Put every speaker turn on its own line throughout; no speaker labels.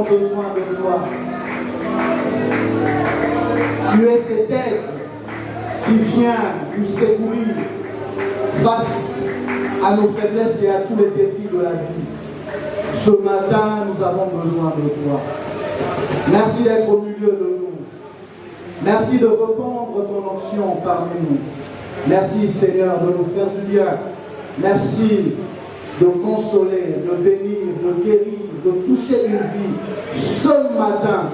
besoin de toi. Tu es cette aide qui vient nous secourir face à nos faiblesses et à tous les défis de la vie. Ce matin, nous avons besoin de toi. Merci d'être au milieu de nous. Merci de répandre ton onction parmi nous. Merci Seigneur de nous faire du bien. Merci de consoler, de bénir, de guérir, de toucher une vie ce matin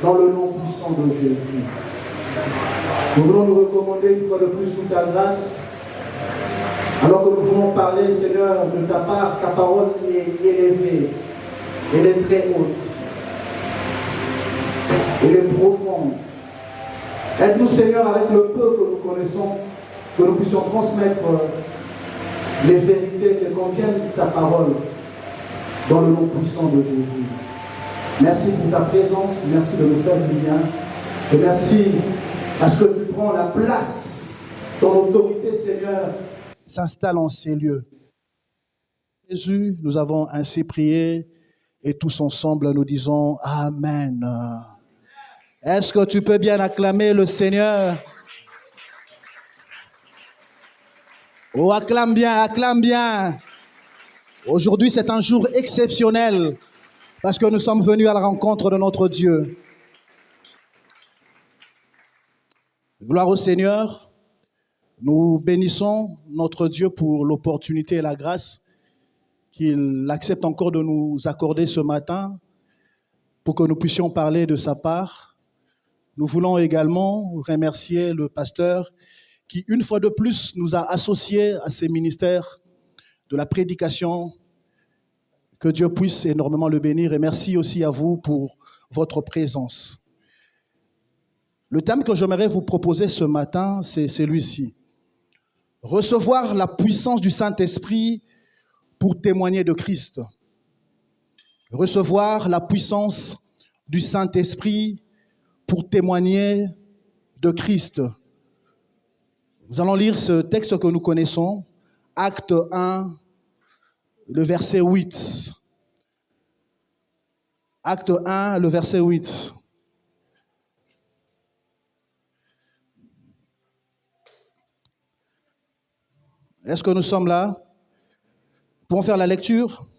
dans le nom puissant de Jésus. Nous voulons nous recommander une fois de plus sous ta grâce. Alors que nous voulons parler, Seigneur, de ta part, ta parole est élevée, elle est très haute, elle est profonde. Aide-nous, Seigneur, avec le peu que nous connaissons, que nous puissions transmettre les vérités que contiennent ta parole dans le nom puissant de Jésus. Merci pour ta présence, merci de nous faire du bien, et merci parce que tu prends la place, ton autorité, Seigneur, s'installe en ces lieux. Jésus, nous avons ainsi prié et tous ensemble nous disons Amen. Est-ce que tu peux bien acclamer le Seigneur? Oh, acclame bien, acclame bien. Aujourd'hui, c'est un jour exceptionnel parce que nous sommes venus à la rencontre de notre Dieu. Gloire au Seigneur. Nous bénissons notre Dieu pour l'opportunité et la grâce qu'il accepte encore de nous accorder ce matin pour que nous puissions parler de sa part. Nous voulons également remercier le pasteur qui, une fois de plus, nous a associés à ces ministères de la prédication. Que Dieu puisse énormément le bénir et merci aussi à vous pour votre présence. Le thème que j'aimerais vous proposer ce matin, c'est celui-ci. Recevoir la puissance du Saint-Esprit pour témoigner de Christ. Recevoir la puissance du Saint-Esprit pour témoigner de Christ. Nous allons lire ce texte que nous connaissons, Acte 1, le verset 8. Acte 1, le verset 8. Est-ce que nous sommes là? Nous pouvons faire la lecture?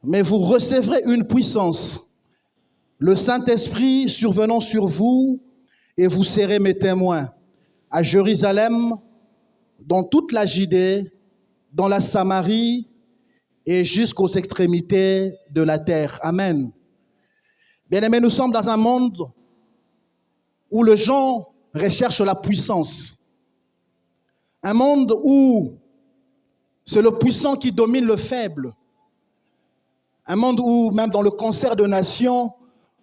Mais vous recevrez une puissance, le Saint-Esprit survenant sur vous, et vous serez mes témoins à Jérusalem, dans toute la Judée, dans la Samarie et jusqu'aux extrémités de la terre. Amen. Bien-aimés, nous sommes dans un monde où les gens recherchent la puissance. Un monde où c'est le puissant qui domine le faible. Un monde où, même dans le concert de nations,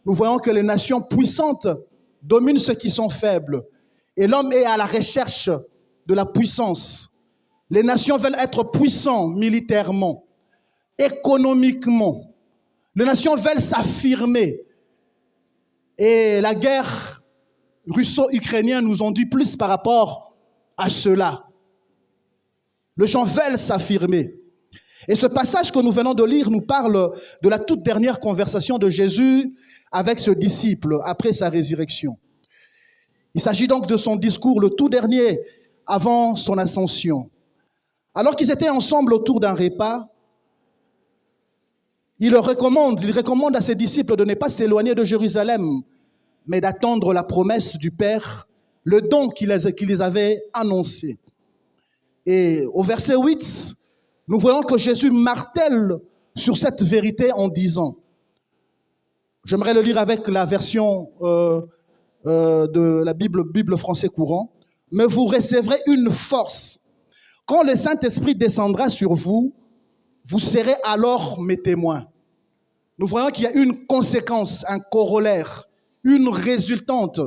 nous voyons que les nations puissantes dominent ceux qui sont faibles. Et l'homme est à la recherche de la puissance. Les nations veulent être puissants militairement, économiquement. Les nations veulent s'affirmer. Et la guerre russo-ukrainienne nous en dit plus par rapport à cela. Les gens veulent s'affirmer. Et ce passage que nous venons de lire nous parle de la toute dernière conversation de Jésus avec ce disciple après sa résurrection. Il s'agit donc de son discours, le tout dernier avant son ascension. Alors qu'ils étaient ensemble autour d'un repas, il recommande à ses disciples de ne pas s'éloigner de Jérusalem, mais d'attendre la promesse du Père, le don qu'il les avait annoncé. Et au verset 8, nous voyons que Jésus martèle sur cette vérité en disant, j'aimerais le lire avec la version de la Bible français courant, mais vous recevrez une force. Quand le Saint-Esprit descendra sur vous, vous serez alors mes témoins. Nous voyons qu'il y a une conséquence, un corollaire, une résultante.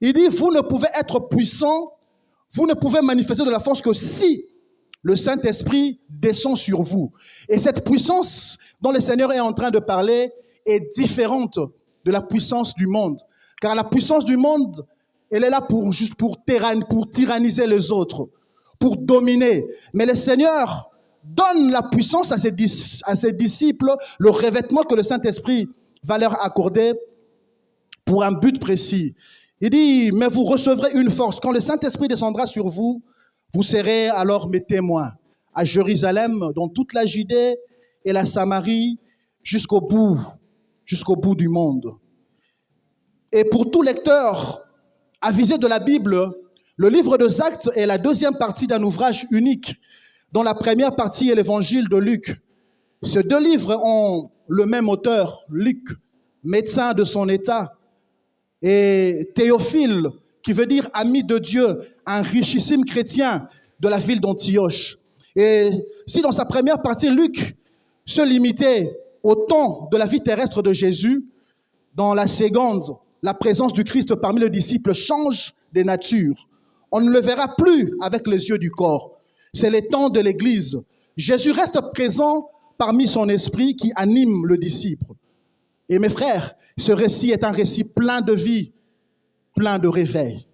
Il dit, vous ne pouvez être puissant, vous ne pouvez manifester de la force que si le Saint-Esprit descend sur vous. Et cette puissance dont le Seigneur est en train de parler est différente de la puissance du monde. Car la puissance du monde, elle est là pour tyranniser les autres, pour dominer. Mais le Seigneur, donne la puissance à ses disciples, le revêtement que le Saint-Esprit va leur accorder pour un but précis. Il dit, mais vous recevrez une force. Quand le Saint-Esprit descendra sur vous, vous serez alors mes témoins à Jérusalem, dans toute la Judée et la Samarie, jusqu'au bout du monde. Et pour tout lecteur avisé de la Bible, le livre des Actes est la deuxième partie d'un ouvrage unique, dont la première partie est l'évangile de Luc. Ces deux livres ont le même auteur, Luc, médecin de son état, et Théophile, qui veut dire ami de Dieu, un richissime chrétien de la ville d'Antioche. Et si dans sa première partie, Luc se limitait au temps de la vie terrestre de Jésus, dans la seconde, la présence du Christ parmi les disciples change de nature. On ne le verra plus avec les yeux du corps. C'est le temps de l'Église. Jésus reste présent parmi son esprit qui anime le disciple. Et mes frères, ce récit est un récit plein de vie, plein de réveil.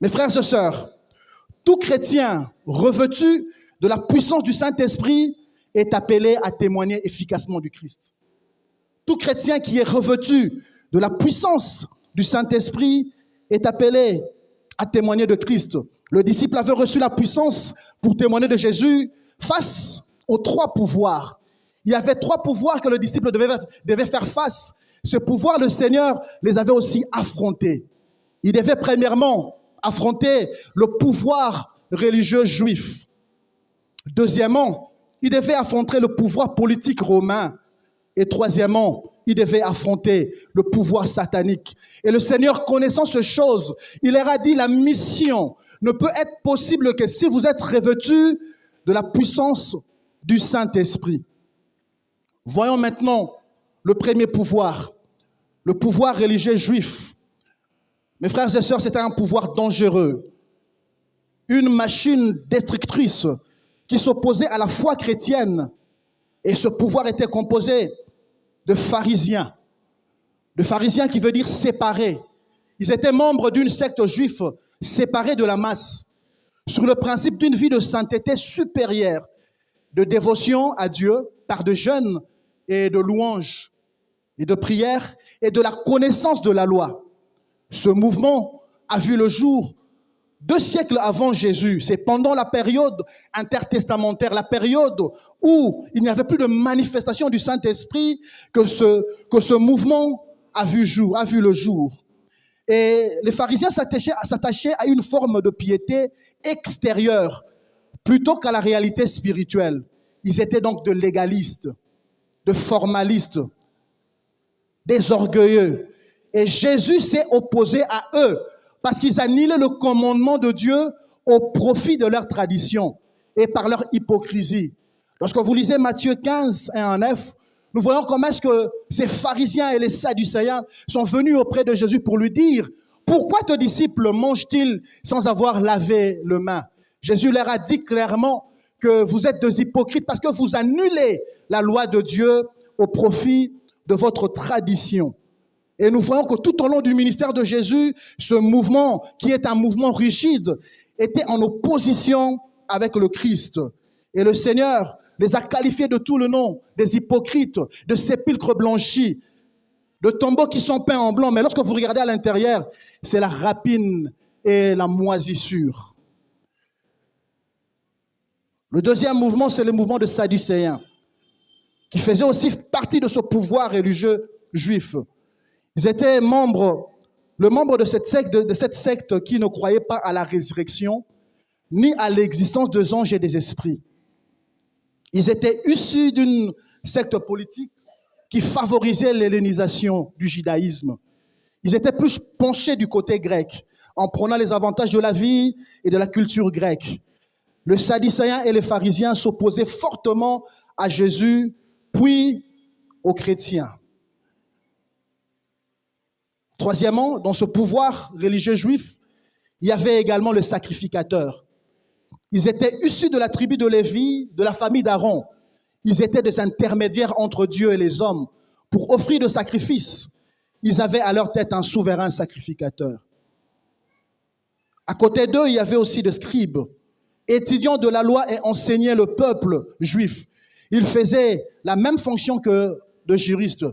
Mes frères et sœurs, tout chrétien revêtu de la puissance du Saint-Esprit est appelé à témoigner efficacement du Christ. Tout chrétien qui est revêtu de la puissance du Saint-Esprit est appelé à témoigner de Christ. Le disciple avait reçu la puissance pour témoigner de Jésus face aux trois pouvoirs. Il y avait trois pouvoirs que le disciple devait faire face. Ces pouvoirs, le Seigneur les avait aussi affrontés. Il devait premièrement affronter le pouvoir religieux juif. Deuxièmement, il devait affronter le pouvoir politique romain. Et troisièmement, il devait affronter le pouvoir satanique. Et le Seigneur, connaissant ces choses, il leur a dit, la mission ne peut être possible que si vous êtes revêtus de la puissance du Saint-Esprit. Voyons maintenant le premier pouvoir, le pouvoir religieux juif. Mes frères et sœurs, c'était un pouvoir dangereux, une machine destructrice qui s'opposait à la foi chrétienne. Et ce pouvoir était composé de pharisiens qui veut dire séparés. Ils étaient membres d'une secte juive séparée de la masse, sur le principe d'une vie de sainteté supérieure, de dévotion à Dieu par de jeûnes et de louanges et de prières et de la connaissance de la loi. Ce mouvement a vu le jour 2 siècles avant Jésus. C'est pendant la période intertestamentaire, la période où il n'y avait plus de manifestation du Saint-Esprit que ce mouvement a vu le jour. Et les pharisiens s'attachaient à une forme de piété extérieure plutôt qu'à la réalité spirituelle. Ils étaient donc de légalistes, de formalistes, des orgueilleux. Et Jésus s'est opposé à eux parce qu'ils annihilaient le commandement de Dieu au profit de leur tradition et par leur hypocrisie. Lorsque vous lisez Matthieu 15, 1 à 9, nous voyons comment est-ce que ces pharisiens et les sadducéens sont venus auprès de Jésus pour lui dire « Pourquoi tes disciples mangent-ils sans avoir lavé les mains ?» Jésus leur a dit clairement que vous êtes des hypocrites parce que vous annulez la loi de Dieu au profit de votre tradition. Et nous voyons que tout au long du ministère de Jésus, ce mouvement, qui est un mouvement rigide, était en opposition avec le Christ. Et le Seigneur les a qualifiés de tout le nom, des hypocrites, de sépulcres blanchis, de tombeaux qui sont peints en blanc. Mais lorsque vous regardez à l'intérieur, c'est la rapine et la moisissure. Le deuxième mouvement, c'est le mouvement de Sadducéens, qui faisait aussi partie de ce pouvoir religieux juif. Ils étaient le membre de cette secte qui ne croyait pas à la résurrection, ni à l'existence des anges et des esprits. Ils étaient issus d'une secte politique qui favorisait l'hellénisation du judaïsme. Ils étaient plus penchés du côté grec, en prenant les avantages de la vie et de la culture grecque. Les Sadducéens et les pharisiens s'opposaient fortement à Jésus, puis aux chrétiens. Troisièmement, dans ce pouvoir religieux juif, il y avait également le sacrificateur. Ils étaient issus de la tribu de Lévi, de la famille d'Aaron. Ils étaient des intermédiaires entre Dieu et les hommes. Pour offrir de sacrifices, ils avaient à leur tête un souverain sacrificateur. À côté d'eux, il y avait aussi des scribes, étudiants de la loi et enseignaient le peuple juif. Ils faisaient la même fonction que de juristes.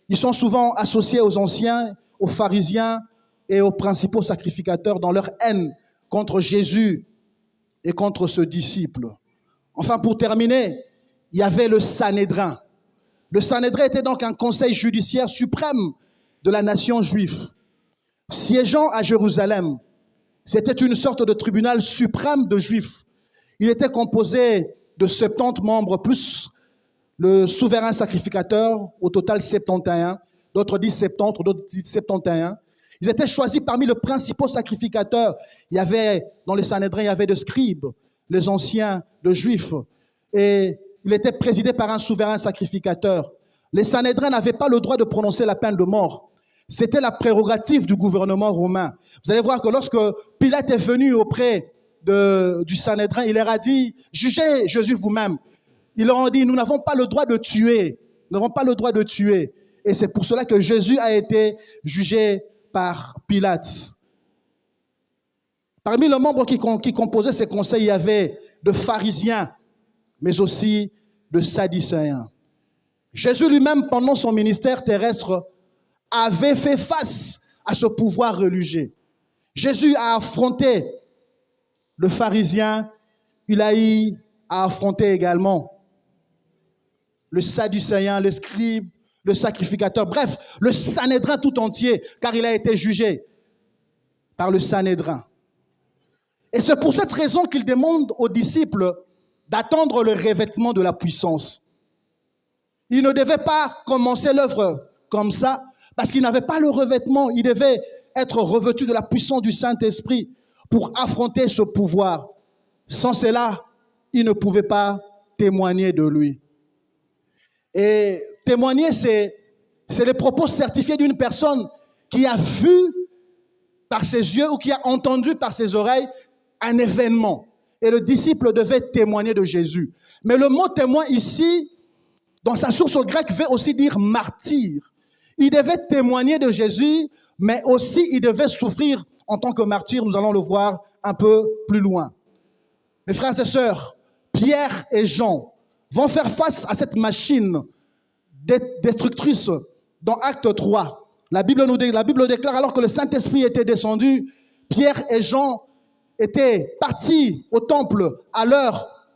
Ils sont souvent associés aux anciens, aux pharisiens et aux principaux sacrificateurs dans leur haine contre Jésus et contre ce disciple. Enfin, pour terminer, il y avait le Sanhédrin. Le Sanhédrin était donc un conseil judiciaire suprême de la nation juive. Siégeant à Jérusalem, c'était une sorte de tribunal suprême de juifs. Il était composé de 70 membres, plus le souverain sacrificateur, au total 71. D'autres disent 70, d'autres disent 71. Ils étaient choisis parmi les principaux sacrificateurs. Il y avait, dans les Sanhédrins, il y avait des scribes, les anciens de juifs. Et il était présidé par un souverain sacrificateur. Les Sanhédrins n'avaient pas le droit de prononcer la peine de mort. C'était la prérogative du gouvernement romain. Vous allez voir que lorsque Pilate est venu auprès du Sanhédrin, il leur a dit, jugez Jésus vous-même. Ils leur ont dit, nous n'avons pas le droit de tuer. Nous n'avons pas le droit de tuer. Et c'est pour cela que Jésus a été jugé par Pilate. Parmi les membres qui composaient ces conseils, il y avait de pharisiens, mais aussi de sadducéens. Jésus lui-même, pendant son ministère terrestre, avait fait face à ce pouvoir religieux. Jésus a affronté le pharisien, il a eu à affronter également le sadducéen, le scribe, le sacrificateur, bref, le Sanhédrin tout entier, car il a été jugé par le Sanhédrin. Et c'est pour cette raison qu'il demande aux disciples d'attendre le revêtement de la puissance. Il ne devait pas commencer l'œuvre comme ça, parce qu'il n'avait pas le revêtement. Il devait être revêtu de la puissance du Saint-Esprit pour affronter ce pouvoir. Sans cela, il ne pouvait pas témoigner de lui. Et témoigner, c'est les propos certifiés d'une personne qui a vu par ses yeux ou qui a entendu par ses oreilles un événement. Et le disciple devait témoigner de Jésus. Mais le mot témoin ici, dans sa source grecque, veut aussi dire martyr. Il devait témoigner de Jésus, mais aussi il devait souffrir en tant que martyr. Nous allons le voir un peu plus loin. Mes frères et sœurs, Pierre et Jean vont faire face à cette machine destructrice dans Acte 3. La Bible déclare, alors que le Saint-Esprit était descendu, Pierre et Jean étaient partis au temple à l'heure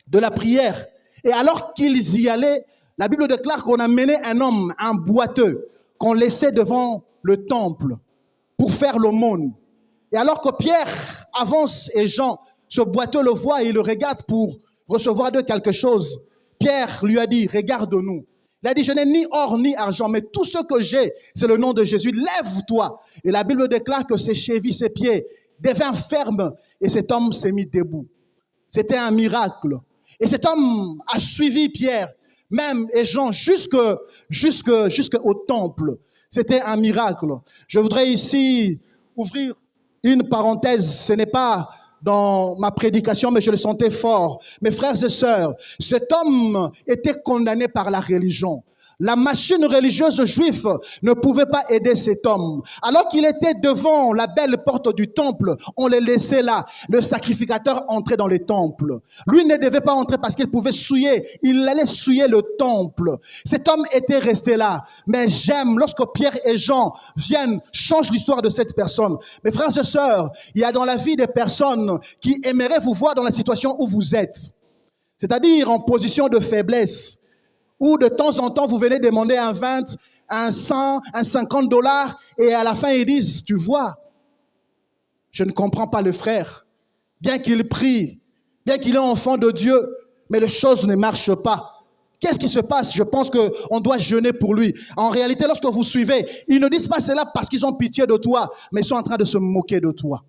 de la prière. Et alors qu'ils y allaient, la Bible déclare qu'on a mené un homme, un boiteux, qu'on laissait devant le temple pour faire l'aumône. Et alors que Pierre avance et Jean, ce boiteux le voit et il le regarde pour recevoir de quelque chose, Pierre lui a dit, regarde-nous. Il a dit, je n'ai ni or ni argent, mais tout ce que j'ai, c'est le nom de Jésus. Lève-toi. Et la Bible déclare que ses chevilles, ses pieds devinrent fermes et cet homme s'est mis debout. C'était un miracle. Et cet homme a suivi Pierre, même et Jean, jusqu'au temple. C'était un miracle. Je voudrais ici ouvrir une parenthèse. Ce n'est pas dans ma prédication, mais je le sentais fort. Mes frères et sœurs, cet homme était condamné par la religion. La machine religieuse juive ne pouvait pas aider cet homme. Alors qu'il était devant la belle porte du temple, on le laissait là. Le sacrificateur entrait dans le temple. Lui ne devait pas entrer parce qu'il pouvait souiller. Il allait souiller le temple. Cet homme était resté là. Mais j'aime lorsque Pierre et Jean viennent, changent l'histoire de cette personne. Mes frères et sœurs, il y a dans la vie des personnes qui aimeraient vous voir dans la situation où vous êtes. C'est-à-dire en position de faiblesse. Ou de temps en temps, vous venez demander un 20, un 100, un $50, et à la fin, ils disent, tu vois, je ne comprends pas le frère. Bien qu'il prie, bien qu'il est enfant de Dieu, mais les choses ne marchent pas. Qu'est-ce qui se passe? Je pense qu'on doit jeûner pour lui. En réalité, lorsque vous suivez, ils ne disent pas cela parce qu'ils ont pitié de toi, mais ils sont en train de se moquer de toi.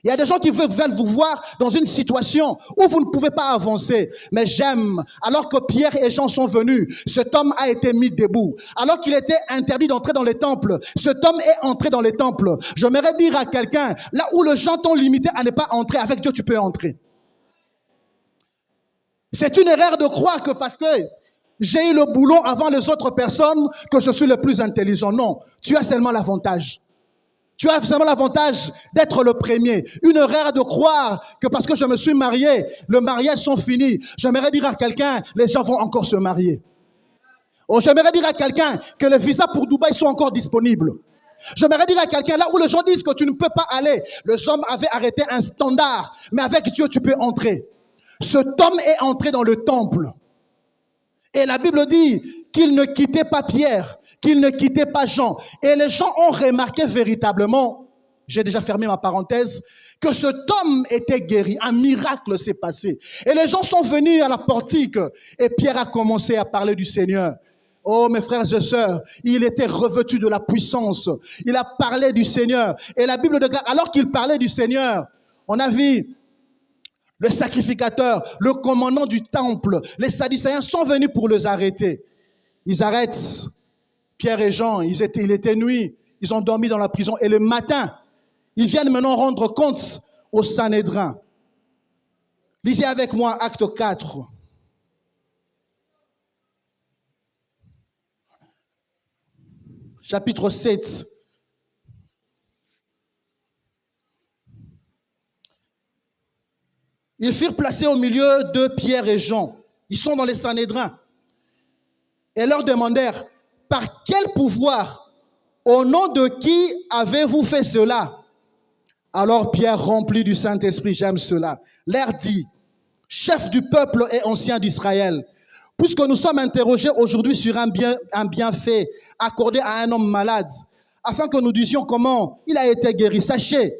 Il y a des gens qui veulent vous voir dans une situation où vous ne pouvez pas avancer. Mais j'aime, alors que Pierre et Jean sont venus, cet homme a été mis debout. Alors qu'il était interdit d'entrer dans les temples, cet homme est entré dans les temples. J'aimerais dire à quelqu'un, là où les gens t'ont limité à ne pas entrer, avec Dieu tu peux entrer. C'est une erreur de croire que parce que j'ai eu le boulot avant les autres personnes, que je suis le plus intelligent. Non, tu as seulement l'avantage. Tu as seulement l'avantage d'être le premier. Une erreur de croire que parce que je me suis marié, le mariage sont finis. J'aimerais dire à quelqu'un, les gens vont encore se marier. Oh, j'aimerais dire à quelqu'un que les visas pour Dubaï sont encore disponibles. J'aimerais dire à quelqu'un, là où les gens disent que tu ne peux pas aller, les hommes avaient arrêté un standard, mais avec Dieu, tu peux entrer. Cet homme est entré dans le temple. Et la Bible dit qu'il ne quittait pas Pierre, qu'il ne quittait pas Jean. Et les gens ont remarqué véritablement, j'ai déjà fermé ma parenthèse, que cet homme était guéri. Un miracle s'est passé. Et les gens sont venus à la portique. Et Pierre a commencé à parler du Seigneur. Oh, mes frères et sœurs, il était revêtu de la puissance. Il a parlé du Seigneur. Et la Bible déclare, alors qu'il parlait du Seigneur, on a vu le sacrificateur, le commandant du temple, les Sadducéens sont venus pour les arrêter. Ils arrêtent Pierre et Jean, il était nuit, ils ont dormi dans la prison. Et le matin, ils viennent maintenant rendre compte au Sanhédrin. Lisez avec moi Acte 4. Chapitre 7. Ils furent placés au milieu de Pierre et Jean. Ils sont dans les Sanhédrins. Et leur demandèrent, par quel pouvoir, au nom de qui avez-vous fait cela? Alors Pierre, rempli du Saint-Esprit, j'aime cela, leur dit, chef du peuple et ancien d'Israël, puisque nous sommes interrogés aujourd'hui sur un bienfait accordé à un homme malade, afin que nous disions comment il a été guéri. Sachez-les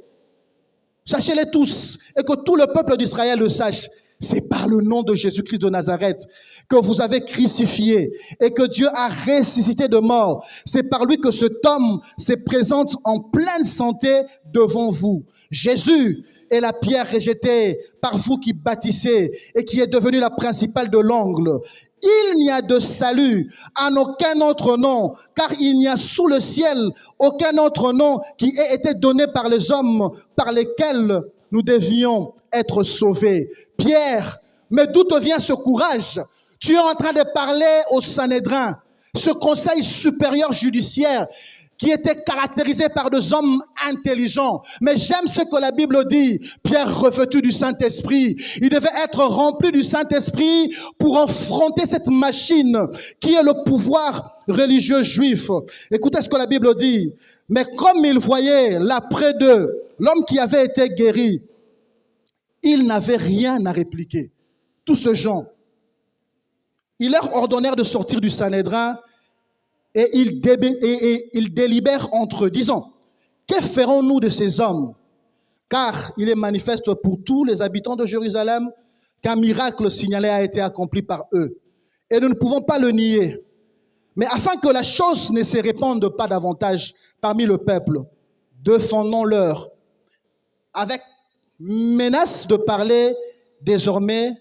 tous, et que tout le peuple d'Israël le sache. C'est par le nom de Jésus-Christ de Nazareth que vous avez crucifié et que Dieu a ressuscité de mort. C'est par lui que cet homme se présente en pleine santé devant vous. Jésus est la pierre rejetée par vous qui bâtissez et qui est devenue la principale de l'angle. Il n'y a de salut en aucun autre nom, car il n'y a sous le ciel aucun autre nom qui ait été donné par les hommes par lesquels nous devions être sauvés. Pierre, mais d'où te vient ce courage? Tu es en train de parler au Sanhédrin, ce conseil supérieur judiciaire qui était caractérisé par des hommes intelligents. Mais j'aime ce que la Bible dit. Pierre, revêtu du Saint-Esprit, il devait être rempli du Saint-Esprit pour affronter cette machine qui est le pouvoir religieux juif. Écoutez ce que la Bible dit. Mais comme il voyait là près d'eux l'homme qui avait été guéri, ils n'avaient rien à répliquer. Tous ces gens, ils leur ordonnèrent de sortir du Sanhédrin et ils délibèrent entre eux, disant, que ferons-nous de ces hommes? Car il est manifeste pour tous les habitants de Jérusalem qu'un miracle signalé a été accompli par eux. Et nous ne pouvons pas le nier. Mais afin que la chose ne se répande pas davantage parmi le peuple, défendons-leur avec menace de parler désormais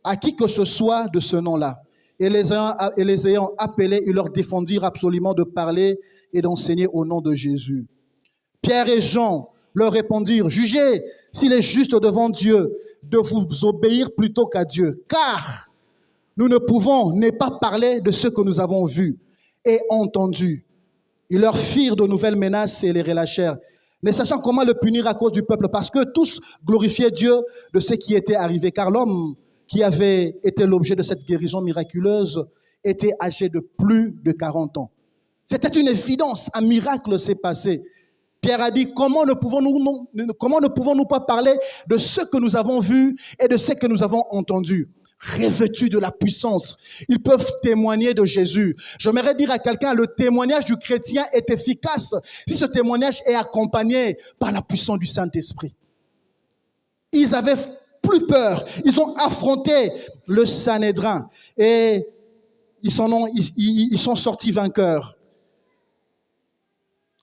à qui que ce soit de ce nom-là. Et les ayant appelés, ils leur défendirent absolument de parler et d'enseigner au nom de Jésus. Pierre et Jean leur répondirent, jugez s'il est juste devant Dieu de vous obéir plutôt qu'à Dieu, car nous ne pouvons ne pas parler de ce que nous avons vu et entendu. Ils leur firent de nouvelles menaces et les relâchèrent, ne sachant comment le punir à cause du peuple, parce que tous glorifiaient Dieu de ce qui était arrivé, car l'homme qui avait été l'objet de cette guérison miraculeuse était âgé de plus de 40 ans. C'était une évidence, un miracle s'est passé. Pierre a dit, comment ne pouvons-nous pas parler de ce que nous avons vu et de ce que nous avons entendu? Revêtus de la puissance, ils peuvent témoigner de Jésus. J'aimerais dire à quelqu'un, le témoignage du chrétien est efficace si ce témoignage est accompagné par la puissance du Saint-Esprit. Ils avaient plus peur, ils ont affronté le Sanhédrin et ils sont sortis vainqueurs.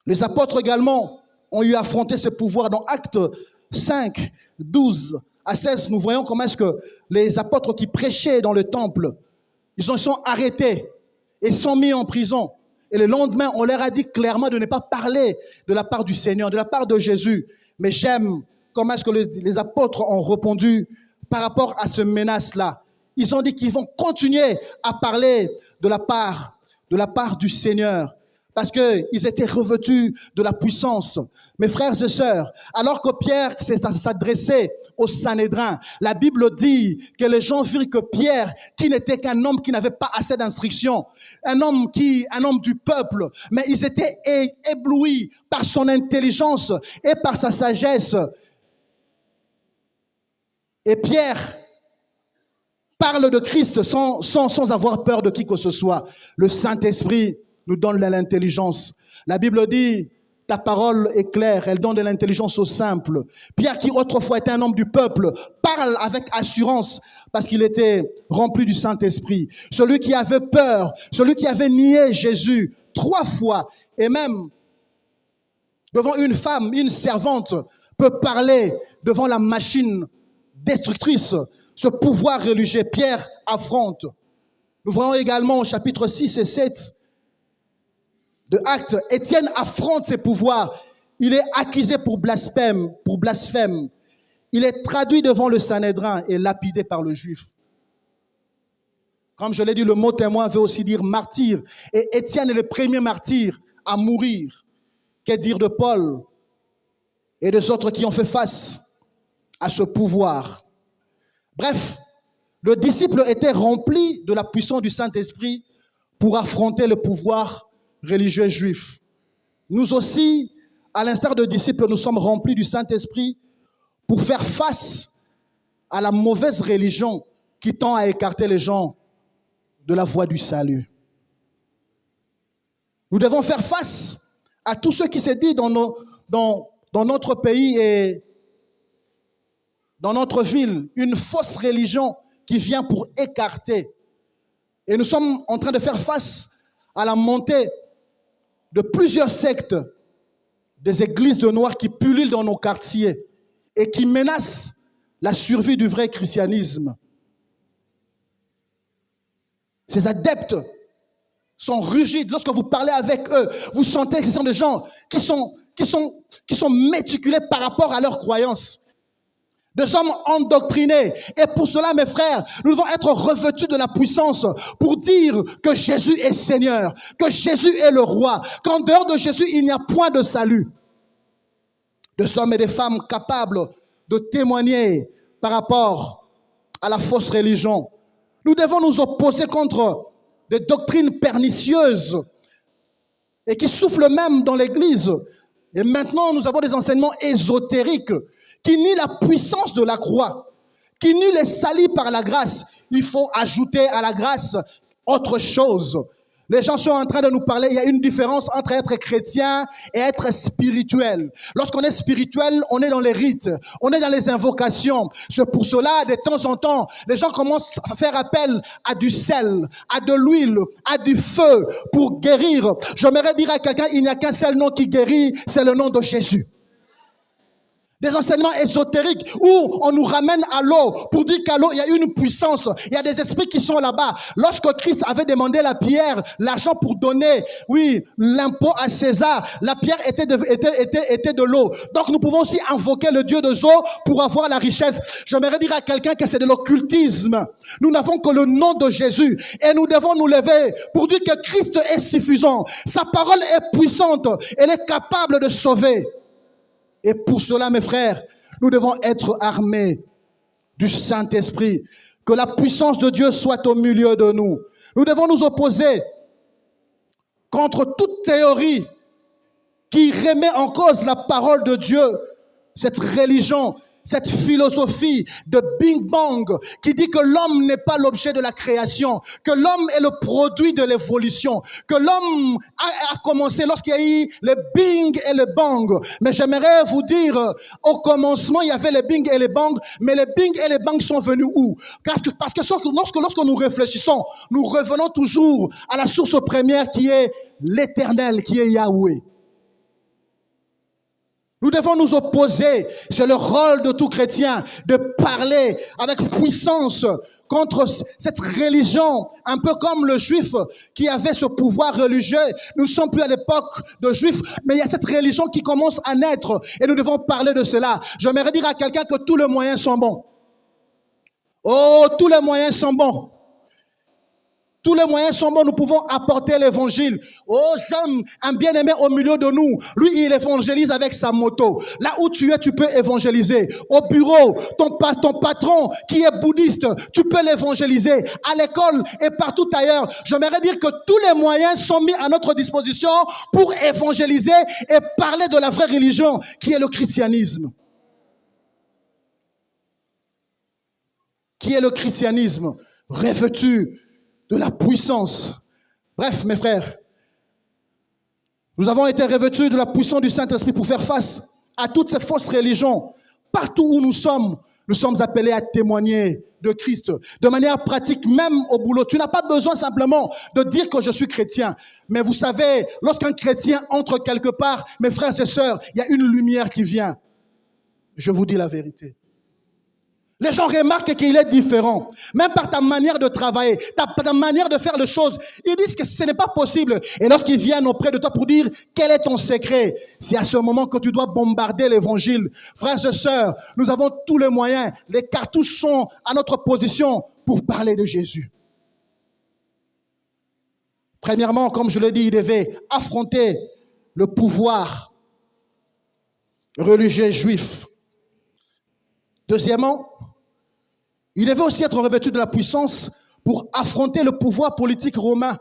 Les apôtres également ont eu à affronter ce pouvoir. Dans Actes 5, 12 à 16, nous voyons comment est-ce que les apôtres qui prêchaient dans le temple, ils sont arrêtés et sont mis en prison. Et le lendemain, on leur a dit clairement de ne pas parler de la part du Seigneur, de la part de Jésus. Mais j'aime comment est-ce que les apôtres ont répondu par rapport à ce menace-là. Ils ont dit qu'ils vont continuer à parler de la part du Seigneur. parce qu'ils étaient revêtus de la puissance. Mes frères et sœurs, alors que Pierre s'adressait au Sanhédrin, la Bible dit que les gens virent que Pierre, qui n'était qu'un homme qui n'avait pas assez d'instruction, un homme du peuple, mais ils étaient éblouis par son intelligence et par sa sagesse. Et Pierre parle de Christ sans avoir peur de qui que ce soit. Le Saint-Esprit nous donne de l'intelligence. La Bible dit, ta parole est claire, elle donne de l'intelligence aux simples. Pierre, qui autrefois était un homme du peuple, parle avec assurance parce qu'il était rempli du Saint-Esprit. Celui qui avait peur, celui qui avait nié Jésus 3 fois, et même devant une femme, une servante, peut parler devant la machine destructrice. Ce pouvoir religieux, Pierre affronte. Nous voyons également au chapitre 6 et 7 de Actes, Étienne affronte ses pouvoirs. Il est accusé pour blasphème. Il est traduit devant le Sanhédrin et lapidé par le juif. Comme je l'ai dit, le mot témoin veut aussi dire martyr. Et Étienne est le premier martyr à mourir. Qu'est dire de Paul et des autres qui ont fait face à ce pouvoir? Bref, le disciple était rempli de la puissance du Saint-Esprit pour affronter le pouvoir religieux juif. Nous aussi, à l'instar de disciples, nous sommes remplis du Saint-Esprit pour faire face à la mauvaise religion qui tend à écarter les gens de la voie du salut. Nous devons faire face à tout ce qui se dit dans notre pays et dans notre ville, une fausse religion qui vient pour écarter. Et nous sommes en train de faire face à la montée de plusieurs sectes, des églises de noirs qui pullulent dans nos quartiers et qui menacent la survie du vrai christianisme. Ces adeptes sont rigides. Lorsque vous parlez avec eux, vous sentez que ce sont des gens qui sont méticulés par rapport à leurs croyances. Des hommes endoctrinés. Et pour cela, mes frères, nous devons être revêtus de la puissance pour dire que Jésus est Seigneur, que Jésus est le roi, qu'en dehors de Jésus, il n'y a point de salut. Des hommes et des femmes capables de témoigner par rapport à la fausse religion. Nous devons nous opposer contre des doctrines pernicieuses et qui soufflent même dans l'Église. Et maintenant, nous avons des enseignements ésotériques qui nient la puissance de la croix, qui nient les salis par la grâce. Il faut ajouter à la grâce autre chose. Les gens sont en train de nous parler, il y a une différence entre être chrétien et être spirituel. Lorsqu'on est spirituel, on est dans les rites, on est dans les invocations. C'est pour cela, de temps en temps, les gens commencent à faire appel à du sel, à de l'huile, à du feu pour guérir. J'aimerais dire à quelqu'un, il n'y a qu'un seul nom qui guérit, c'est le nom de Jésus. Des enseignements ésotériques où on nous ramène à l'eau pour dire qu'à l'eau, il y a une puissance. Il y a des esprits qui sont là-bas. Lorsque Christ avait demandé la pierre, l'argent pour donner, l'impôt à César, la pierre était de l'eau. Donc nous pouvons aussi invoquer le Dieu des eaux pour avoir la richesse. J'aimerais dire à quelqu'un que c'est de l'occultisme. Nous n'avons que le nom de Jésus et nous devons nous lever pour dire que Christ est suffisant. Sa parole est puissante. Elle est capable de sauver. Et pour cela, mes frères, nous devons être armés du Saint-Esprit. Que la puissance de Dieu soit au milieu de nous. Nous devons nous opposer contre toute théorie qui remet en cause la parole de Dieu. Cette religion, cette philosophie de Big Bang qui dit que l'homme n'est pas l'objet de la création, que l'homme est le produit de l'évolution, que l'homme a commencé lorsqu'il y a eu le Bing et le Bang. Mais j'aimerais vous dire, au commencement, il y avait le Bing et le Bang, mais les Bing et les Bang sont venus où? Parce que lorsque nous réfléchissons, nous revenons toujours à la source première qui est l'Éternel, qui est Yahweh. Nous devons nous opposer, c'est le rôle de tout chrétien, de parler avec puissance contre cette religion, un peu comme le juif qui avait ce pouvoir religieux. Nous ne sommes plus à l'époque de juifs, mais il y a cette religion qui commence à naître et nous devons parler de cela. J'aimerais dire à quelqu'un que tous les moyens sont bons. Oh, tous les moyens sont bons. Tous les moyens sont bons, nous pouvons apporter l'évangile. Oh, j'aime un bien-aimé au milieu de nous. Lui, il évangélise avec sa moto. Là où tu es, tu peux évangéliser. Au bureau, ton patron qui est bouddhiste, tu peux l'évangéliser. À l'école et partout ailleurs. J'aimerais dire que tous les moyens sont mis à notre disposition pour évangéliser et parler de la vraie religion qui est le christianisme. Qui est le christianisme revêtu de la puissance. Bref, mes frères, nous avons été revêtus de la puissance du Saint-Esprit pour faire face à toutes ces fausses religions. Partout où nous sommes appelés à témoigner de Christ. De manière pratique, même au boulot. Tu n'as pas besoin simplement de dire que je suis chrétien. Mais vous savez, lorsqu'un chrétien entre quelque part, mes frères et sœurs, il y a une lumière qui vient. Je vous dis la vérité. Les gens remarquent qu'il est différent. Même par ta manière de travailler, ta manière de faire les choses. Ils disent que ce n'est pas possible. Et lorsqu'ils viennent auprès de toi pour dire quel est ton secret, c'est à ce moment que tu dois bombarder l'évangile. Frères et sœurs, nous avons tous les moyens. Les cartouches sont à notre position pour parler de Jésus. Premièrement, comme je l'ai dit, il devait affronter le pouvoir religieux juif. Deuxièmement, il devait aussi être revêtu de la puissance pour affronter le pouvoir politique romain.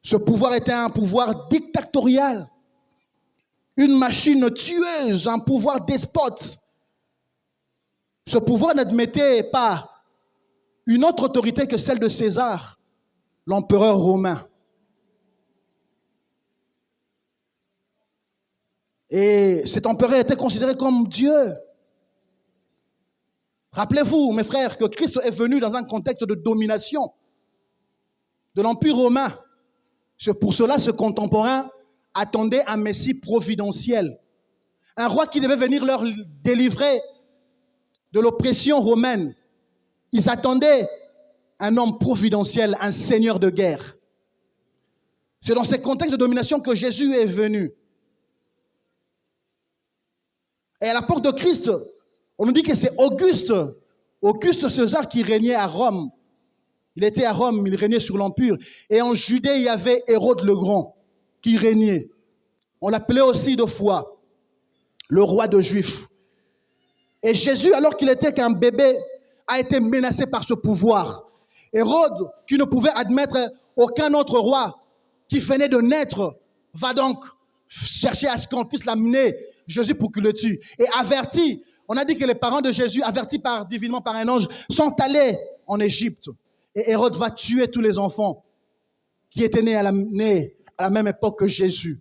Ce pouvoir était un pouvoir dictatorial, une machine tueuse, un pouvoir despote. Ce pouvoir n'admettait pas une autre autorité que celle de César, l'empereur romain. Et cet empereur était considéré comme Dieu. Rappelez-vous, mes frères, que Christ est venu dans un contexte de domination de l'Empire romain. C'est pour cela que ce contemporain attendait un Messie providentiel. Un roi qui devait venir leur délivrer de l'oppression romaine. Ils attendaient un homme providentiel, un seigneur de guerre. C'est dans ce contexte de domination que Jésus est venu. Et à la porte de Christ, on nous dit que c'est Auguste César qui régnait à Rome. Il était à Rome, il régnait sur l'Empire. Et en Judée, il y avait Hérode le Grand qui régnait. On l'appelait aussi de fois le roi de Juifs. Et Jésus, alors qu'il était qu'un bébé, a été menacé par ce pouvoir. Hérode, qui ne pouvait admettre aucun autre roi qui venait de naître, va donc chercher à ce qu'on puisse l'amener Jésus pour qu'il le tue. Et averti, on a dit que les parents de Jésus, avertis divinement par un ange, sont allés en Égypte. Et Hérode va tuer tous les enfants qui étaient nés à la même époque que Jésus.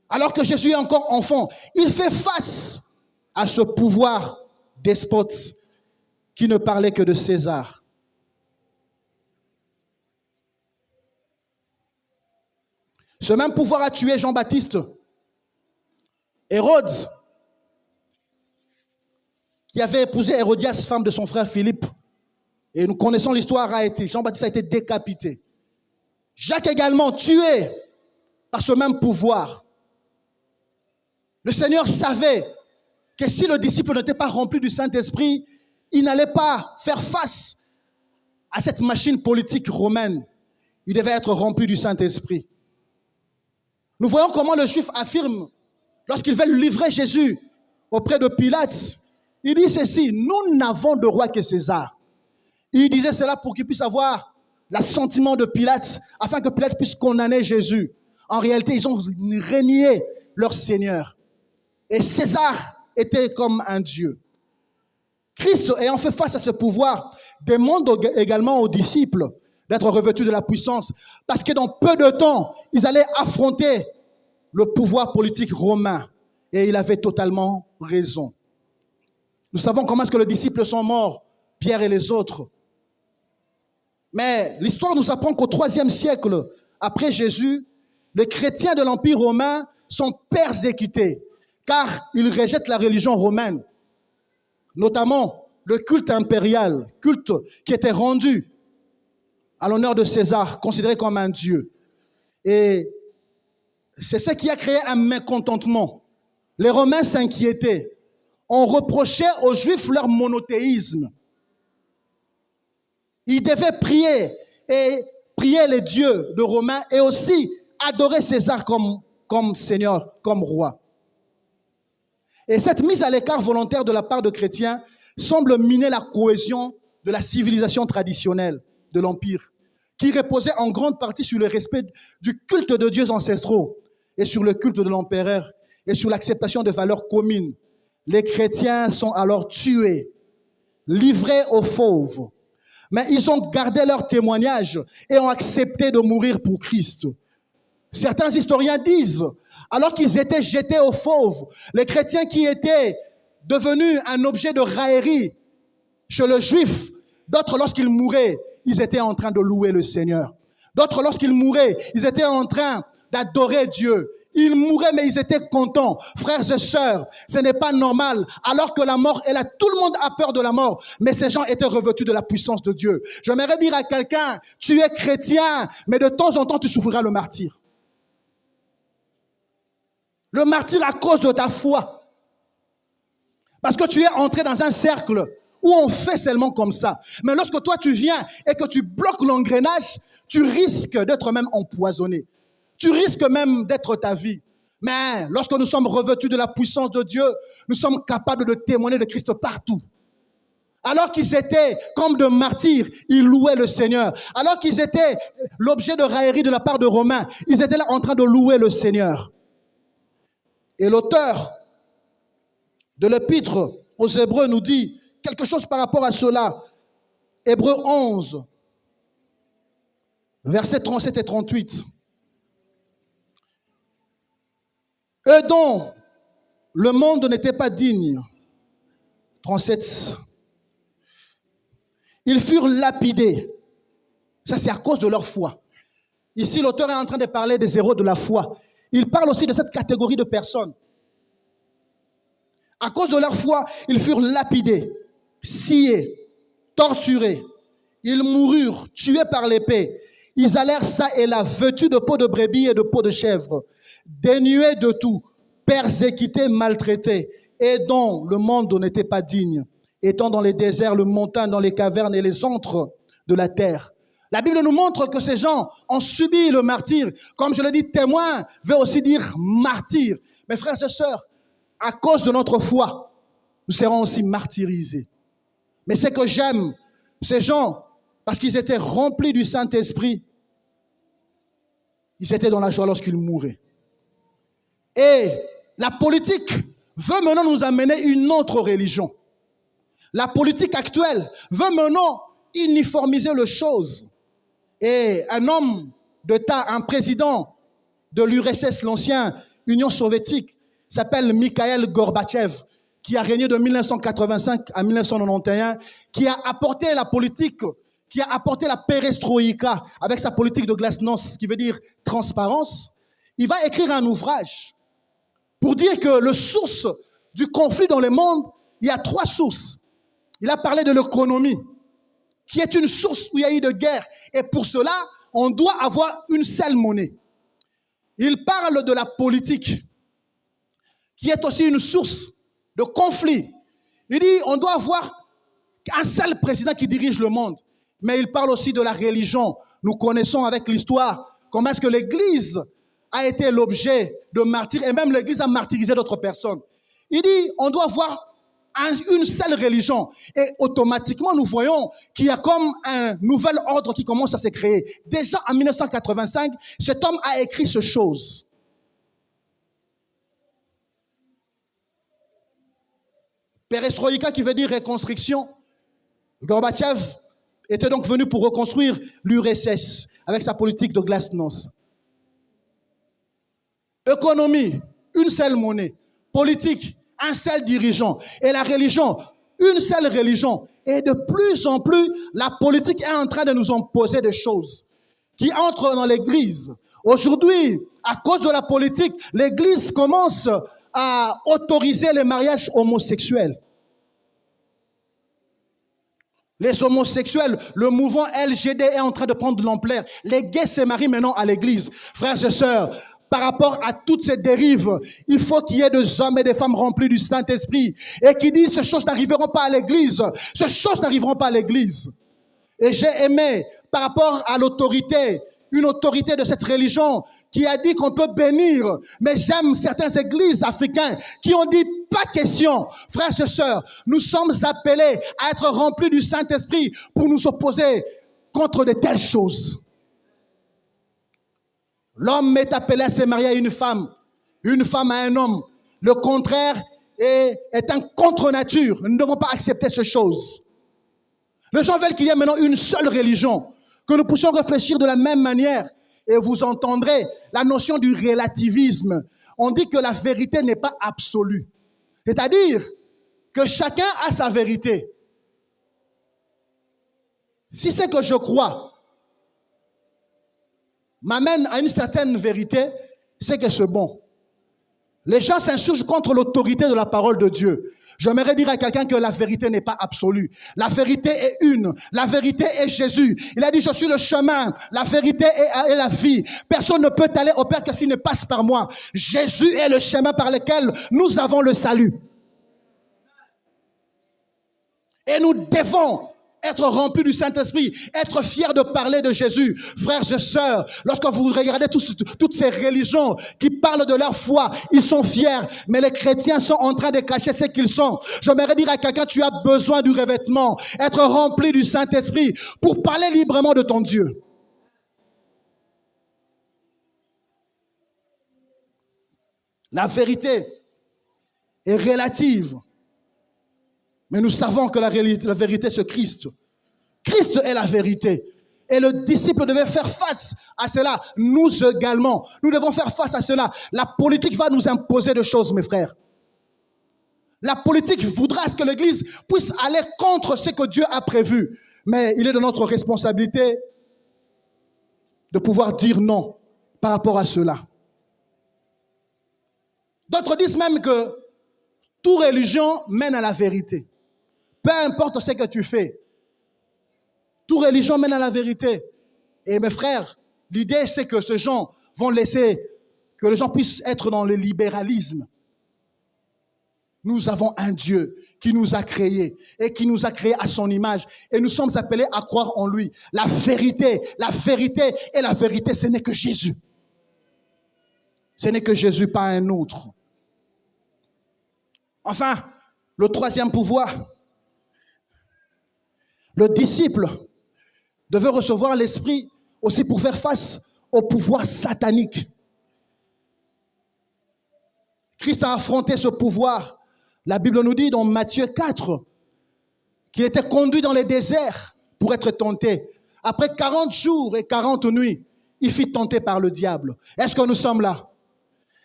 Alors que Jésus est encore enfant, il fait face à ce pouvoir despote qui ne parlait que de César. Ce même pouvoir a tué Jean-Baptiste. Hérode, qui avait épousé Hérodias, femme de son frère Philippe. Et nous connaissons l'histoire, Jean-Baptiste a été décapité. Jacques également tué par ce même pouvoir. Le Seigneur savait que si le disciple n'était pas rempli du Saint-Esprit, il n'allait pas faire face à cette machine politique romaine. Il devait être rempli du Saint-Esprit. Nous voyons comment le Juif affirme, lorsqu'il veut livrer Jésus auprès de Pilate, il dit ceci: nous n'avons de roi que César. Il disait cela pour qu'il puisse avoir l'assentiment de Pilate, afin que Pilate puisse condamner Jésus. En réalité, ils ont renié leur Seigneur. Et César était comme un Dieu. Christ, ayant fait face à ce pouvoir, demande également aux disciples d'être revêtus de la puissance, parce que dans peu de temps, ils allaient affronter le pouvoir politique romain. Et il avait totalement raison. Nous savons comment est-ce que les disciples sont morts, Pierre et les autres. Mais l'histoire nous apprend qu'au IIIe siècle, après Jésus, les chrétiens de l'Empire romain sont persécutés, car ils rejettent la religion romaine, notamment le culte impérial, culte qui était rendu à l'honneur de César, considéré comme un dieu. Et c'est ce qui a créé un mécontentement. Les Romains s'inquiétaient. On reprochait aux Juifs leur monothéisme. Ils devaient prier et prier les dieux de Romains et aussi adorer César comme Seigneur, comme roi. Et cette mise à l'écart volontaire de la part de chrétiens semble miner la cohésion de la civilisation traditionnelle de l'Empire, qui reposait en grande partie sur le respect du culte de dieux ancestraux et sur le culte de l'empereur et sur l'acceptation de valeurs communes. Les chrétiens sont alors tués, livrés aux fauves. Mais ils ont gardé leur témoignage et ont accepté de mourir pour Christ. Certains historiens disent, alors qu'ils étaient jetés aux fauves, les chrétiens qui étaient devenus un objet de raillerie chez le juif, d'autres lorsqu'ils mouraient, ils étaient en train de louer le Seigneur. D'autres lorsqu'ils mouraient, ils étaient en train d'adorer Dieu. Ils mouraient, mais ils étaient contents. Frères et sœurs, ce n'est pas normal. Alors que la mort est là, tout le monde a peur de la mort. Mais ces gens étaient revêtus de la puissance de Dieu. J'aimerais dire à quelqu'un, tu es chrétien, mais de temps en temps, tu souffriras le martyre. Le martyre à cause de ta foi. Parce que tu es entré dans un cercle où on fait seulement comme ça. Mais lorsque toi, tu viens et que tu bloques l'engrenage, tu risques d'être même empoisonné. Tu risques même d'être ta vie. Mais lorsque nous sommes revêtus de la puissance de Dieu, nous sommes capables de témoigner de Christ partout. Alors qu'ils étaient comme de martyrs, ils louaient le Seigneur. Alors qu'ils étaient l'objet de raillerie de la part de Romains, ils étaient là en train de louer le Seigneur. Et l'auteur de l'épître aux Hébreux nous dit quelque chose par rapport à cela. Hébreux 11, versets 37 et 38. Eux dont le monde n'était pas digne. 37. Ils furent lapidés. Ça, c'est à cause de leur foi. Ici, l'auteur est en train de parler des héros de la foi. Il parle aussi de cette catégorie de personnes. À cause de leur foi, ils furent lapidés, sciés, torturés. Ils moururent, tués par l'épée. Ils allèrent ça et là, vêtus de peau de brebis et de peau de chèvre, dénués de tout, persécutés, maltraités, et dont le monde n'était pas digne, étant dans les déserts, le montagne, dans les cavernes et les antres de la terre. La Bible nous montre que ces gens ont subi le martyre. Comme je l'ai dit, témoin veut aussi dire martyr. Mes frères et sœurs, à cause de notre foi, nous serons aussi martyrisés. Mais ce que j'aime, ces gens, parce qu'ils étaient remplis du Saint-Esprit, ils étaient dans la joie lorsqu'ils mouraient. Et la politique veut maintenant nous amener une autre religion. La politique actuelle veut maintenant uniformiser les choses. Et un homme d'État, un président de l'URSS, l'ancienne Union soviétique, s'appelle Mikhail Gorbatchev, qui a régné de 1985 à 1991, qui a apporté la politique, qui a apporté la perestroïka avec sa politique de glasnost, qui veut dire transparence. Il va écrire un ouvrage pour dire que la source du conflit dans le monde, il y a 3 sources. Il a parlé de l'économie, qui est une source où il y a eu de guerre. Et pour cela, on doit avoir une seule monnaie. Il parle de la politique, qui est aussi une source de conflit. Il dit on doit avoir un seul président qui dirige le monde. Mais il parle aussi de la religion. Nous connaissons avec l'histoire comment est-ce que l'Église a été l'objet de martyrs, et même l'Église a martyrisé d'autres personnes. Il dit on doit avoir une seule religion. Et automatiquement, nous voyons qu'il y a comme un nouvel ordre qui commence à se créer. Déjà en 1985, cet homme a écrit ces choses. Perestroïka qui veut dire reconstruction. Gorbatchev était donc venu pour reconstruire l'URSS avec sa politique de glasnost. Économie, une seule monnaie. Politique, un seul dirigeant. Et la religion, une seule religion. Et de plus en plus, la politique est en train de nous imposer des choses qui entrent dans l'Église. Aujourd'hui, à cause de la politique, l'Église commence à autoriser les mariages homosexuels. Les homosexuels, le mouvement LGD est en train de prendre de l'ampleur. Les gays se marient maintenant à l'église. Frères et sœurs, par rapport à toutes ces dérives, il faut qu'il y ait des hommes et des femmes remplis du Saint-Esprit et qui disent ces choses n'arriveront pas à l'église. Ces choses n'arriveront pas à l'église. Et j'ai aimé par rapport à l'autorité, une autorité de cette religion qui a dit qu'on peut bénir. Mais j'aime certaines églises africaines qui ont dit pas question. Frères et sœurs, nous sommes appelés à être remplis du Saint-Esprit pour nous opposer contre de telles choses. L'homme est appelé à se marier à une femme à un homme. Le contraire est un contre-nature. Nous ne devons pas accepter ces choses. Les gens veulent qu'il y ait maintenant une seule religion, que nous puissions réfléchir de la même manière. Et vous entendrez la notion du relativisme. On dit que la vérité n'est pas absolue. C'est-à-dire que chacun a sa vérité. Si c'est que je crois m'amène à une certaine vérité, c'est que c'est bon. Les gens s'insurgent contre l'autorité de la parole de Dieu. J'aimerais dire à quelqu'un que la vérité n'est pas absolue. La vérité est une. La vérité est Jésus. Il a dit, je suis le chemin, la vérité et la vie. Personne ne peut aller au Père que s'il ne passe par moi. Jésus est le chemin par lequel nous avons le salut. Et nous devons être remplis du Saint-Esprit, être fiers de parler de Jésus. Frères et sœurs, lorsque vous regardez toutes ces religions qui parlent de leur foi, ils sont fiers, mais les chrétiens sont en train de cacher ce qu'ils sont. J'aimerais dire à quelqu'un, tu as besoin du revêtement, être rempli du Saint-Esprit pour parler librement de ton Dieu. La vérité est relative. Mais nous savons que la vérité, c'est Christ. Christ est la vérité. Et le disciple devait faire face à cela. Nous également, nous devons faire face à cela. La politique va nous imposer des choses, mes frères. La politique voudra à ce que l'Église puisse aller contre ce que Dieu a prévu. Mais il est de notre responsabilité de pouvoir dire non par rapport à cela. D'autres disent même que toute religion mène à la vérité. Peu importe ce que tu fais, toute religion mène à la vérité. Et mes frères, l'idée c'est que ces gens vont laisser que les gens puissent être dans le libéralisme. Nous avons un Dieu qui nous a créés et qui nous a créés à son image. Et nous sommes appelés à croire en lui. La vérité et la vérité, ce n'est que Jésus. Ce n'est que Jésus, pas un autre. Enfin, le troisième pouvoir. Le disciple devait recevoir l'Esprit aussi pour faire face au pouvoir satanique. Christ a affronté ce pouvoir. La Bible nous dit dans Matthieu 4 qu'il était conduit dans les déserts pour être tenté. Après 40 jours et 40 nuits, il fut tenté par le diable. Est-ce que nous sommes là?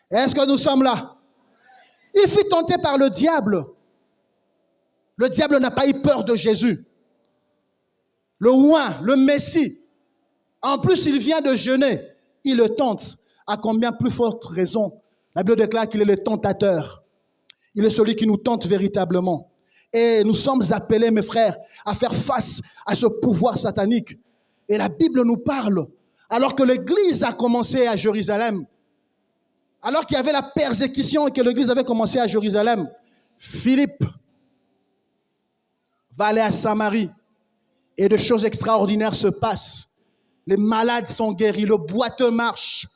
Est-ce que nous sommes là? Il fut tenté par le diable. Le diable n'a pas eu peur de Jésus. Le roi, le Messie, en plus il vient de jeûner, il le tente. À combien plus forte raison? La Bible déclare qu'il est le tentateur. Il est celui qui nous tente véritablement. Et nous sommes appelés, mes frères, à faire face à ce pouvoir satanique. Et la Bible nous parle, alors que l'Église a commencé à Jérusalem, alors qu'il y avait la persécution et que l'Église avait commencé à Jérusalem, Philippe va aller à Samarie. Et de choses extraordinaires se passent. Les malades sont guéris, le boiteux marche.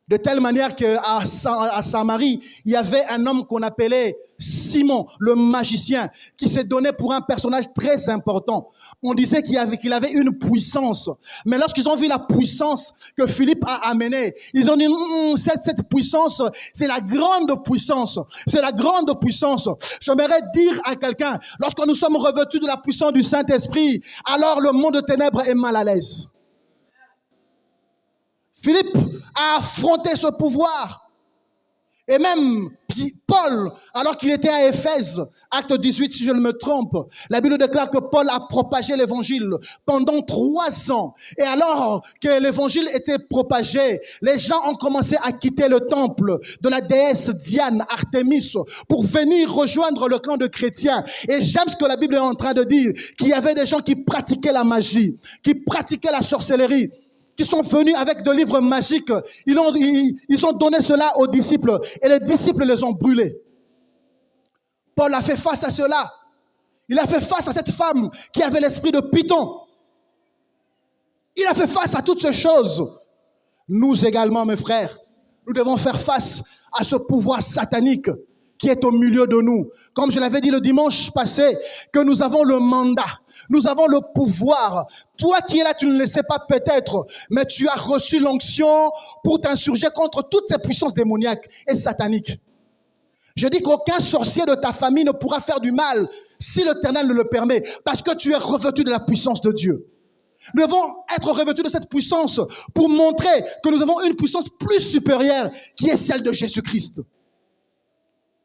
De telle manière qu'à Samarie, il y avait un homme qu'on appelait Simon, le magicien, qui s'est donné pour un personnage très important. On disait qu'il avait une puissance. Mais lorsqu'ils ont vu la puissance que Philippe a amenée, ils ont dit, cette puissance, c'est la grande puissance. C'est la grande puissance. J'aimerais dire à quelqu'un, lorsque nous sommes revêtus de la puissance du Saint-Esprit, alors le monde de ténèbres est mal à l'aise. Philippe a affronté ce pouvoir. Et même Paul, alors qu'il était à Éphèse, acte 18 si je ne me trompe, la Bible déclare que Paul a propagé l'évangile pendant 3 ans. Et alors que l'évangile était propagé, les gens ont commencé à quitter le temple de la déesse Diane, Artémis, pour venir rejoindre le camp de chrétiens. Et j'aime ce que la Bible est en train de dire, qu'il y avait des gens qui pratiquaient la magie, qui pratiquaient la sorcellerie, qui sont venus avec des livres magiques. Ils ont donné cela aux disciples et les disciples les ont brûlés. Paul a fait face à cela. Il a fait face à cette femme qui avait l'esprit de Python. Il a fait face à toutes ces choses. Nous également, mes frères, nous devons faire face à ce pouvoir satanique qui est au milieu de nous. Comme je l'avais dit le dimanche passé, que nous avons le mandat, nous avons le pouvoir. Toi qui es là, tu ne le sais pas peut-être, mais tu as reçu l'onction pour t'insurger contre toutes ces puissances démoniaques et sataniques. Je dis qu'aucun sorcier de ta famille ne pourra faire du mal si l'Éternel ne le permet, parce que tu es revêtu de la puissance de Dieu. Nous devons être revêtus de cette puissance pour montrer que nous avons une puissance plus supérieure qui est celle de Jésus-Christ.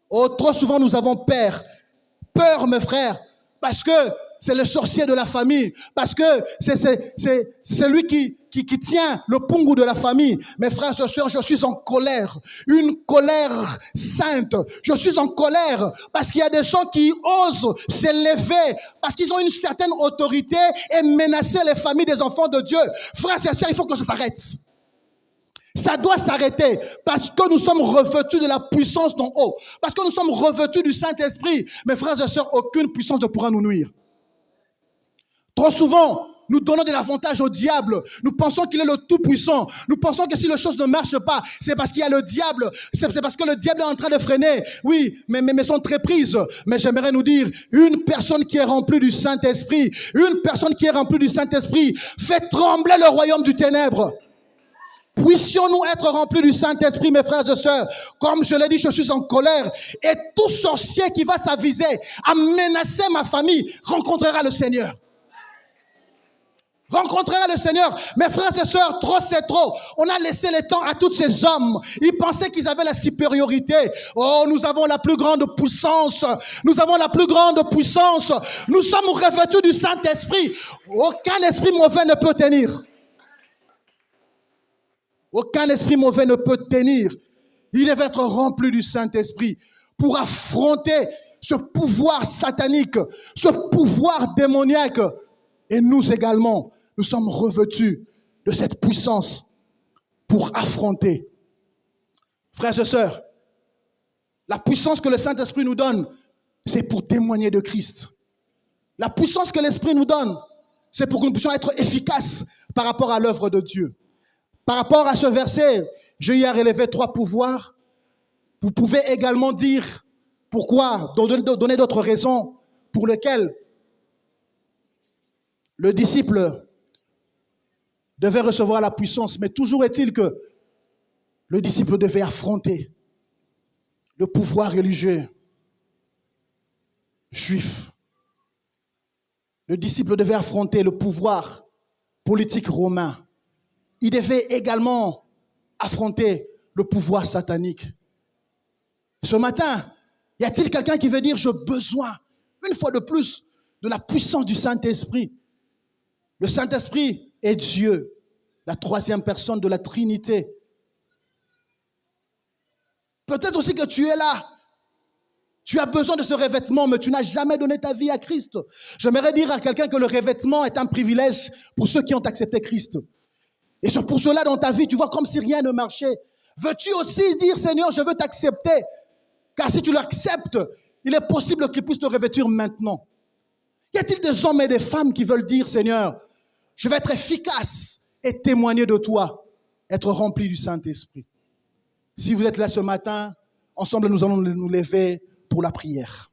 Oh, trop souvent nous avons peur, mes frères, parce que c'est le sorcier de la famille, parce que c'est celui qui tient le pungu de la famille. Mes frères et sœurs, je suis en colère, une colère sainte. Je suis en colère parce qu'il y a des gens qui osent s'élever, parce qu'ils ont une certaine autorité et menacer les familles des enfants de Dieu. Frères et sœurs, il faut que ça s'arrête. Ça doit s'arrêter parce que nous sommes revêtus de la puissance d'en haut, parce que nous sommes revêtus du Saint-Esprit. Mes frères et sœurs, aucune puissance ne pourra nous nuire. Trop souvent, nous donnons de l'avantage au diable. Nous pensons qu'il est le tout-puissant. Nous pensons que si les choses ne marchent pas, c'est parce qu'il y a le diable. C'est parce que le diable est en train de freiner. Oui, mais sont très prises. Mais j'aimerais nous dire, une personne qui est remplie du Saint-Esprit, fait trembler le royaume du ténèbre. Puissions-nous être remplis du Saint-Esprit, mes frères et sœurs. Comme je l'ai dit, je suis en colère. Et tout sorcier qui va s'aviser à menacer ma famille rencontrera le Seigneur. Rencontrera le Seigneur. Mes frères et sœurs, trop c'est trop. On a laissé le temps à tous ces hommes. Ils pensaient qu'ils avaient la supériorité. Oh, nous avons la plus grande puissance. Nous avons la plus grande puissance. Nous sommes revêtus du Saint-Esprit. Aucun esprit mauvais ne peut tenir. Aucun esprit mauvais ne peut tenir. Il devait être rempli du Saint-Esprit pour affronter ce pouvoir satanique, ce pouvoir démoniaque. Et nous également, nous sommes revêtus de cette puissance pour affronter. Frères et sœurs, la puissance que le Saint-Esprit nous donne, c'est pour témoigner de Christ. La puissance que l'Esprit nous donne, c'est pour que nous puissions être efficaces par rapport à l'œuvre de Dieu. Par rapport à ce verset, je y ai relevé 3 pouvoirs. Vous pouvez également dire pourquoi, donner d'autres raisons pour lesquelles le disciple devait recevoir la puissance. Mais toujours est-il que le disciple devait affronter le pouvoir religieux juif. Le disciple devait affronter le pouvoir politique romain. Il devait également affronter le pouvoir satanique. Ce matin, y a-t-il quelqu'un qui veut dire « j'ai besoin, une fois de plus, de la puissance du Saint-Esprit ». Le Saint-Esprit est Dieu, la 3e personne de la Trinité. Peut-être aussi que tu es là. Tu as besoin de ce revêtement, mais tu n'as jamais donné ta vie à Christ. J'aimerais dire à quelqu'un que le revêtement est un privilège pour ceux qui ont accepté Christ. Et c'est pour cela, dans ta vie, tu vois comme si rien ne marchait. Veux-tu aussi dire, Seigneur, je veux t'accepter? Car si tu l'acceptes, il est possible qu'il puisse te revêtir maintenant. Y a-t-il des hommes et des femmes qui veulent dire, Seigneur, je vais être efficace et témoigner de toi, être rempli du Saint-Esprit? Si vous êtes là ce matin, ensemble nous allons nous lever pour la prière.